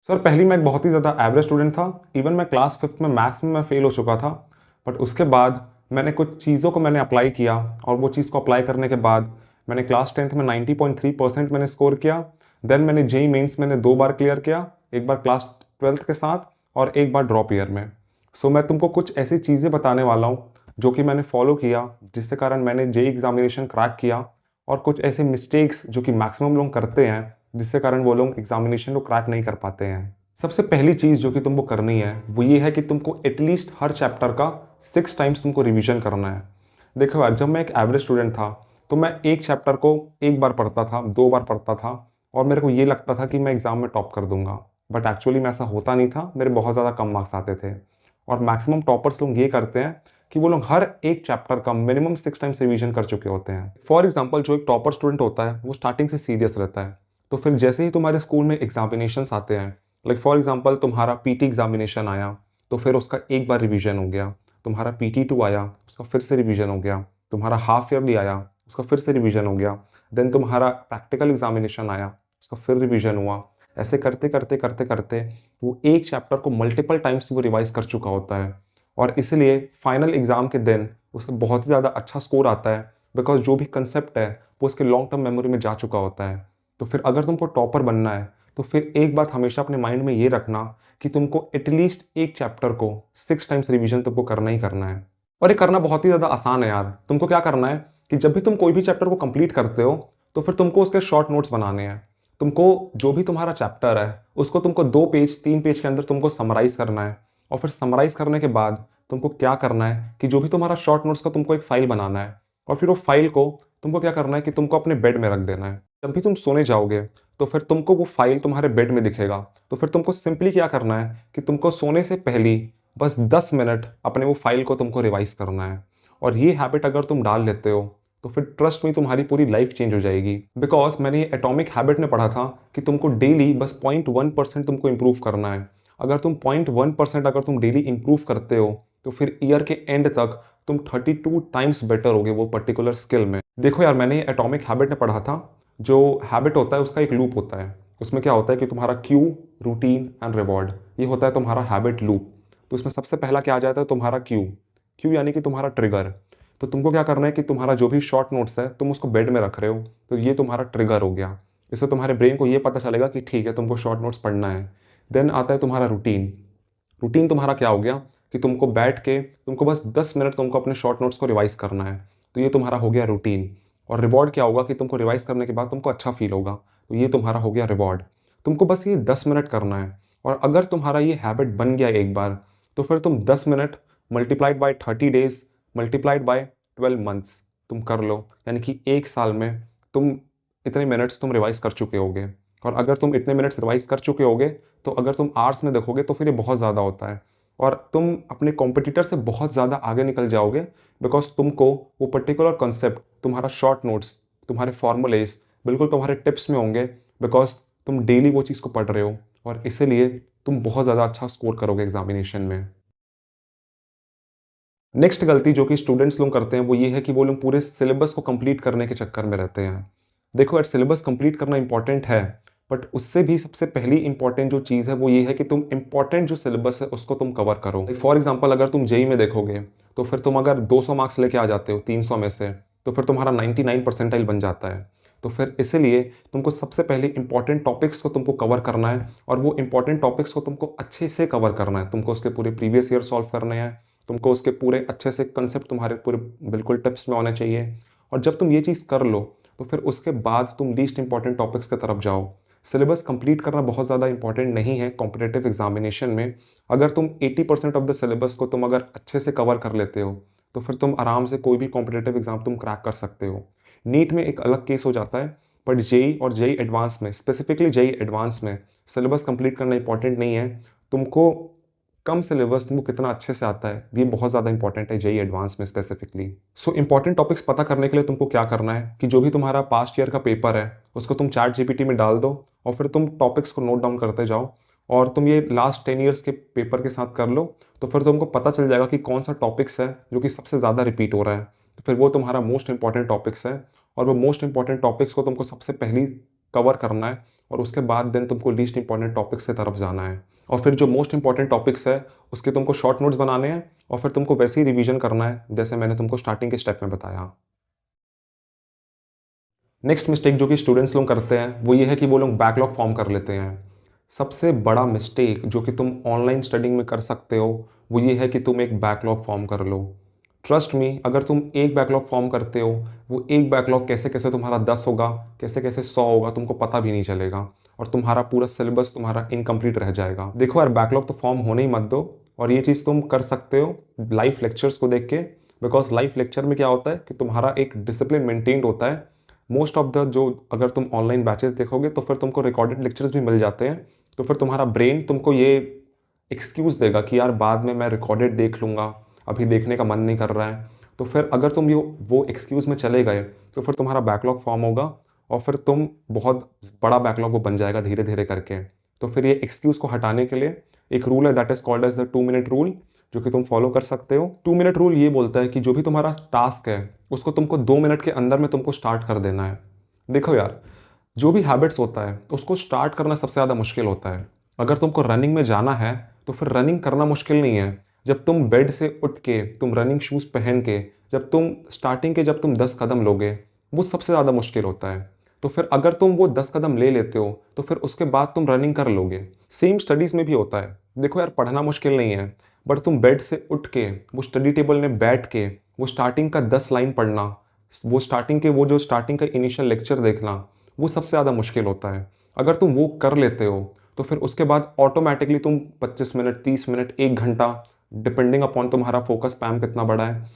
Sir पहली मैं एक बहुत ही ज़्यादा एवरेज स्टूडेंट था। इवन मैं क्लास फिफ्थ में मैथ्स में मैं फेल हो चुका था। बट उसके बाद मैंने कुछ चीज़ों को मैंने अप्लाई किया और वो चीज़ को अप्लाई करने के बाद मैंने क्लास टेंथ में 90.3% मैंने स्कोर किया। देन मैंने जेई मेंस मैंने 2 बार क्लियर किया, एक बार क्लास ट्वेल्थ के साथ और एक बार ड्रॉप ईयर में। सो मैं तुमको कुछ ऐसी चीज़ें बताने वाला हूँ जो कि मैंने फॉलो किया, जिसके कारण मैंने जेई एग्जामिनेशन क्रैक किया, और कुछ ऐसे मिस्टेक्स जो कि मैक्सिमम लोग करते हैं जिसके कारण वो लोग एग्जामिनेशन को क्रैक नहीं कर पाते हैं। सबसे पहली चीज़ जो कि तुमको करनी है वो ये है कि तुमको एटलीस्ट हर चैप्टर का 6 टाइम्स तुमको रिवीजन करना है। देखो यार, जब मैं एक एवरेज स्टूडेंट था तो मैं एक चैप्टर को एक बार पढ़ता था, 2 बार पढ़ता था, और मेरे को ये लगता था कि मैं एग्ज़ाम में टॉप कर दूंगा। बट एक्चुअली में ऐसा होता नहीं था, मेरे बहुत ज़्यादा कम मार्क्स आते थे। और मैक्सिमम टॉपर्स लोग ये करते हैं कि वो लोग हर एक चैप्टर का मिनिमम 6 टाइम्स रिवीजन कर चुके होते हैं। फॉर एग्जाम्पल, जो एक टॉपर स्टूडेंट होता है वो स्टार्टिंग से सीरियस रहता है, तो फिर जैसे ही तुम्हारे स्कूल में एग्जामिनेशंस आते हैं, लाइक फॉर एग्जांपल तुम्हारा पीटी एग्जामिनेशन आया तो फिर उसका एक बार रिवीजन हो गया, तुम्हारा पीटी 2 आया उसका फिर से रिवीजन हो गया, तुम्हारा हाफ ईयरली आया उसका फिर से रिवीजन हो गया, देन तुम्हारा प्रैक्टिकल एग्जामिनेशन आया उसका फिर रिवीजन हुआ। ऐसे करते करते करते करते वो एक चैप्टर को मल्टीपल टाइम्स वो रिवाइज कर चुका होता है, और इसलिए फाइनल एग्जाम के दिन उसका बहुत ही ज़्यादा अच्छा स्कोर आता है, बिकॉज जो भी कंसेप्ट है वो उसके लॉन्ग टर्म मेमोरी में जा चुका होता है। तो फिर अगर तुमको टॉपर बनना है तो फिर एक बात हमेशा अपने माइंड में ये रखना कि तुमको एटलीस्ट एक चैप्टर को 6 टाइम्स रिवीजन तुमको करना ही करना है। और ये करना बहुत ही ज़्यादा आसान है यार। तुमको क्या करना है कि जब भी तुम कोई भी चैप्टर को कंप्लीट करते हो तो फिर तुमको उसके शॉर्ट नोट्स बनाने हैं। तुमको जो भी तुम्हारा चैप्टर है उसको तुमको 2 पेज 3 पेज के अंदर तुमको समराइज करना है, और फिर समराइज करने के बाद तुमको क्या करना है कि जो भी तुम्हारा शॉर्ट नोट्स का तुमको एक फाइल बनाना है, और फिर वो फाइल को तुमको क्या करना है कि तुमको अपने बेड में रख देना है। जब भी तुम सोने जाओगे तो फिर तुमको वो फाइल तुम्हारे बेड में दिखेगा। तो फिर तुमको सिंपली क्या करना है कि तुमको सोने से पहले बस 10 मिनट अपने वो फाइल को तुमको रिवाइज करना है। और ये हैबिट अगर तुम डाल लेते हो तो फिर ट्रस्ट में तुम्हारी पूरी लाइफ चेंज हो जाएगी। बिकॉज मैंने ये एटॉमिक हैबिट में पढ़ा था कि तुमको डेली बस 0.1% तुमको इम्प्रूव करना है। अगर तुम 0.1% अगर तुम डेली इम्प्रूव करते हो तो फिर ईयर के एंड तक तुम 32 टाइम्स बेटर होगे वो पर्टिकुलर स्किल में। देखो यार, मैंने एटॉमिक हैबिट में पढ़ा था, जो हैबिट होता है उसका एक लूप होता है। उसमें क्या होता है कि तुम्हारा क्यू, रूटीन एंड रिवॉर्ड, ये होता है तुम्हारा हैबिट लूप। तो इसमें सबसे पहला क्या आ जाता है, तुम्हारा क्यू। क्यू यानी कि तुम्हारा ट्रिगर। तो तुमको क्या करना है कि तुम्हारा जो भी शॉर्ट नोट्स है तुम उसको बेड में रख रहे हो, तो ये तुम्हारा ट्रिगर हो गया। इससे तुम्हारे ब्रेन को ये पता चलेगा कि ठीक है तुमको शॉर्ट नोट्स पढ़ना है। देन आता है तुम्हारा रूटीन। रूटीन तुम्हारा क्या हो गया कि तुमको बैठ के तुमको बस 10 मिनट तुमको अपने शॉर्ट नोट्स को रिवाइज करना है, तो ये तुम्हारा हो गया रूटीन। और रिवॉर्ड क्या होगा कि तुमको रिवाइज करने के बाद तुमको अच्छा फील होगा, तो ये तुम्हारा हो गया रिवॉर्ड। तुमको बस ये 10 मिनट करना है, और अगर तुम्हारा ये हैबिट बन गया एक बार, तो फिर तुम 10 minute multiplied by 30 days multiplied by 12 months तुम कर लो, यानी कि एक साल में तुम इतने मिनट्स तुम रिवाइज कर चुके होगे। और अगर तुम इतने मिनट्स रिवाइज कर चुके होगे तो अगर तुम आवर्स में देखोगे तो फिर ये बहुत ज़्यादा होता है, और तुम अपने कॉम्पिटिटर से बहुत ज़्यादा आगे निकल जाओगे। बिकॉज तुमको वो पर्टिकुलर कॉन्सेप्ट, तुम्हारा शॉर्ट नोट्स, तुम्हारे फॉर्मूलेज बिल्कुल तुम्हारे टिप्स में होंगे, बिकॉज तुम डेली वो चीज़ को पढ़ रहे हो, और इसीलिए तुम बहुत ज़्यादा अच्छा स्कोर करोगे एग्जामिनेशन में। नेक्स्ट गलती जो कि स्टूडेंट्स लोग करते हैं वो ये है कि वो लोग पूरे सिलेबस को कंप्लीट करने के चक्कर में रहते हैं। देखो यार, सिलेबस कंप्लीट करना इंपॉर्टेंट है, बट उससे भी सबसे पहली इंपॉर्टेंट जो चीज़ है वो ये है कि तुम इंपॉर्टेंट जो सिलेबस है उसको तुम कवर करो। फॉर एग्जांपल, अगर तुम जेई में देखोगे तो फिर तुम अगर 200 मार्क्स लेके आ जाते हो 300 में से, तो फिर तुम्हारा 99 परसेंटाइल बन जाता है। तो फिर इसीलिए तुमको सबसे पहले इंपॉर्टेंट टॉपिक्स को तुमको कवर करना है, और वो इंपॉर्टेंट टॉपिक्स को तुमको अच्छे से कवर करना है। तुमको उसके पूरे प्रीवियस ईयर सॉल्व करने हैं, तुमको उसके पूरे अच्छे से कंसेप्ट तुम्हारे पूरे बिल्कुल टिप्स में होने चाहिए। और जब तुम ये चीज़ कर लो तो फिर उसके बाद तुम लीस्ट इंपॉर्टेंट टॉपिक्स की तरफ जाओ। सिलेबस कंप्लीट करना बहुत ज़्यादा इंपॉर्टेंट नहीं है कॉम्पिटेटिव एग्जामिनेशन में। अगर तुम 80% ऑफ द सिलेबस को तुम अगर अच्छे से कवर कर लेते हो तो फिर तुम आराम से कोई भी कॉम्पिटेटिव एग्जाम तुम क्रैक कर सकते हो। नीट में एक अलग केस हो जाता है, बट जेई और जेई एडवांस में, स्पेसिफिकली जेई एडवांस में सिलेबस कंप्लीट करना इंपॉर्टेंट नहीं है। तुमको कम सिलेबस तुमको कितना अच्छे से आता है ये बहुत ज़्यादा इंपॉर्टेंट है जेई एडवांस में स्पेसिफिकली। सो इंपॉर्टेंट टॉपिक्स पता करने के लिए तुमको क्या करना है कि जो भी तुम्हारा पास्ट ईयर का पेपर है उसको तुम चैट जीपीटी में डाल दो, और फिर तुम टॉपिक्स को नोट डाउन करते जाओ, और तुम ये लास्ट 10 ईयर्स के पेपर के साथ कर लो। तो फिर तुमको पता चल जाएगा कि कौन सा टॉपिक्स है जो कि सबसे ज़्यादा रिपीट हो रहा है, तो फिर वो तुम्हारा मोस्ट इंपॉर्टेंट टॉपिक्स है, और वो मोस्ट इंपॉर्टेंट टॉपिक्स को तुमको सबसे पहले कवर करना है, और उसके बाद देन तुमको लीस्ट इंपॉर्टेंट टॉपिक्स की तरफ जाना है, और फिर जो मोस्ट इंपॉर्टेंट टॉपिक्स है उसके तुमको शॉर्ट नोट्स बनाने हैं, और फिर तुमको वैसे ही रिवीजन करना है जैसे मैंने तुमको स्टार्टिंग के स्टेप में बताया। नेक्स्ट मिस्टेक जो कि स्टूडेंट्स लोग करते हैं वो ये है कि वो लोग बैकलॉग फॉर्म कर लेते हैं। सबसे बड़ा मिस्टेक जो कि तुम ऑनलाइन स्टडिंग में कर सकते हो वो ये है कि तुम एक बैकलॉग फॉर्म कर लो। ट्रस्ट मी, अगर तुम एक बैकलॉग फॉर्म करते हो, वो एक बैकलॉग कैसे कैसे तुम्हारा 10 होगा, कैसे कैसे 100 होगा, तुमको पता भी नहीं चलेगा, और तुम्हारा पूरा सिलेबस तुम्हारा इनकम्प्लीट रह जाएगा। देखो यार, बैकलॉग तो फॉर्म होने ही मत दो, और ये चीज़ तुम कर सकते हो लाइव लेक्चर्स को देख के, बिकॉज लाइव लेक्चर में क्या होता है कि तुम्हारा एक डिसिप्लिन मेंटेन्ड होता है। मोस्ट ऑफ द जो अगर तुम ऑनलाइन बैचेस देखोगे तो फिर तुमको रिकॉर्डेड लेक्चर्स भी मिल जाते हैं, तो फिर तुम्हारा ब्रेन तुमको ये एक्सक्यूज़ देगा कि यार बाद में मैं रिकॉर्डेड देख लूँगा, अभी देखने का मन नहीं कर रहा है। तो फिर अगर तुम ये वो एक्सक्यूज़ में चले गए तो फिर तुम्हारा बैकलॉग फॉर्म होगा, और फिर तुम बहुत बड़ा बैकलॉग वो बन जाएगा धीरे धीरे करके। तो फिर ये एक्सक्यूज़ को हटाने के लिए एक रूल है, that is called as the 2 minute rule, जो कि तुम फॉलो कर सकते हो। 2 मिनट रूल ये बोलता है कि जो भी तुम्हारा टास्क है उसको तुमको 2 मिनट के अंदर में तुमको स्टार्ट कर देना है। देखो यार, जो भी हैबिट्स होता है उसको स्टार्ट करना सबसे ज़्यादा मुश्किल होता है। अगर तुमको रनिंग में जाना है तो फिर रनिंग करना मुश्किल नहीं है। जब तुम बेड से उठ के तुम रनिंग शूज़ पहन के जब तुम स्टार्टिंग के जब तुम 10 कदम लोगे, वो सबसे ज़्यादा मुश्किल होता है। तो फिर अगर तुम वो 10 कदम ले लेते हो तो फिर उसके बाद तुम रनिंग कर लोगे। सेम स्टडीज़ में भी होता है। देखो यार, पढ़ना मुश्किल नहीं है, बट तुम बेड से उठ के वो स्टडी टेबल में बैठ के वो स्टार्टिंग का 10 लाइन पढ़ना, वो स्टार्टिंग के वो जो स्टार्टिंग का इनिशियल लेक्चर देखना, वो सबसे ज़्यादा मुश्किल होता है। अगर तुम वो कर लेते हो तो फिर उसके बाद ऑटोमेटिकली तुम 25 मिनट, 30 मिनट, 1 घंटा, डिपेंडिंग अपॉन तुम्हारा फोकस स्पैम कितना बड़ा है,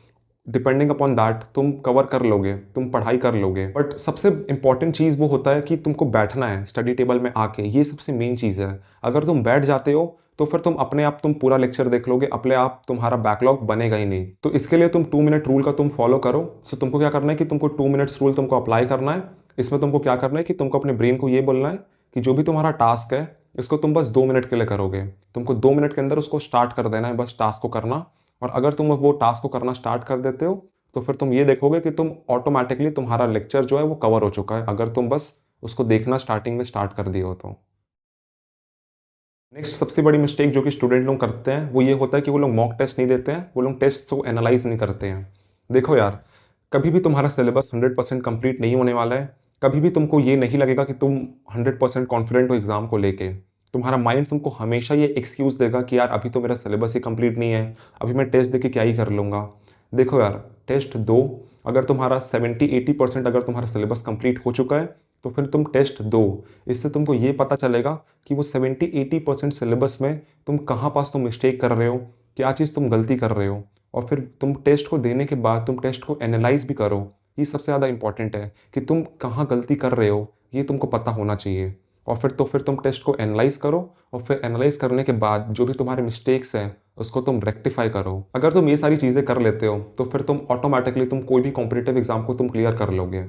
डिपेंडिंग अपॉन दैट तुम कवर कर लोगे, तुम पढ़ाई कर लोगे। बट सबसे इंपॉर्टेंट चीज़ वो होता है कि तुमको बैठना है स्टडी टेबल में आके, ये सबसे मेन चीज़ है। अगर तुम बैठ जाते हो तो फिर तुम अपने आप तुम पूरा लेक्चर देख लोगे, अपने आप तुम्हारा बैकलॉग बनेगा ही नहीं। तो इसके लिए तुम 2 मिनट रूल का तुम फॉलो करो। सो तुमको क्या करना है कि तुमको 2 मिनट्स रूल तुमको अप्लाई करना है। इसमें तुमको क्या करना है कि तुमको अपने ब्रेन को ये बोलना है कि जो भी तुम्हारा टास्क है इसको तुम बस 2 मिनट के लिए करोगे। तुमको 2 मिनट के अंदर उसको स्टार्ट कर देना है, बस टास्क को करना। और अगर तुम वो टास्क को करना स्टार्ट कर देते हो तो फिर तुम ये देखोगे कि तुम ऑटोमेटिकली तुम्हारा लेक्चर जो है वो कवर हो चुका है, अगर तुम बस उसको देखना स्टार्टिंग में स्टार्ट कर दिए हो तो। नेक्स्ट सबसे बड़ी मिस्टेक जो कि स्टूडेंट लोग करते हैं वो ये होता है कि वो लोग मॉक टेस्ट नहीं देते हैं, वो लोग टेस्ट को एनालाइज नहीं करते हैं। देखो यार, कभी भी तुम्हारा सिलेबस 100% कंप्लीट नहीं होने वाला है। कभी भी तुमको ये नहीं लगेगा कि तुम 100% कॉन्फिडेंट हो एग्जाम को लेके। तुम्हारा माइंड तुमको हमेशा ये एक्सक्यूज़ देगा कि यार अभी तो मेरा सिलेबस ही कंप्लीट नहीं है, अभी मैं टेस्ट दे के क्या ही कर लूँगा। देखो यार, टेस्ट दो। अगर तुम्हारा 70-80% अगर तुम्हारा सिलेबस कंप्लीट हो चुका है तो फिर तुम टेस्ट दो। इससे तुमको ये पता चलेगा कि वो 70-80% सिलेबस में तुम कहाँ पास तुम मिस्टेक कर रहे हो, क्या चीज़ तुम गलती कर रहे हो। और फिर तुम टेस्ट को देने के बाद तुम टेस्ट को एनालाइज भी करो। ये सबसे ज़्यादा इंपॉर्टेंट है कि तुम कहाँ गलती कर रहे हो, ये तुमको पता होना चाहिए। और फिर तुम टेस्ट को एनालाइज करो, और फिर एनालाइज करने के बाद जो भी तुम्हारे मिस्टेक्स हैं उसको तुम रेक्टिफाई करो। अगर तुम ये सारी चीज़ें कर लेते हो तो फिर तुम ऑटोमेटिकली तुम कोई भी कॉम्पिटिटिव एग्जाम को तुम क्लियर कर लोगे।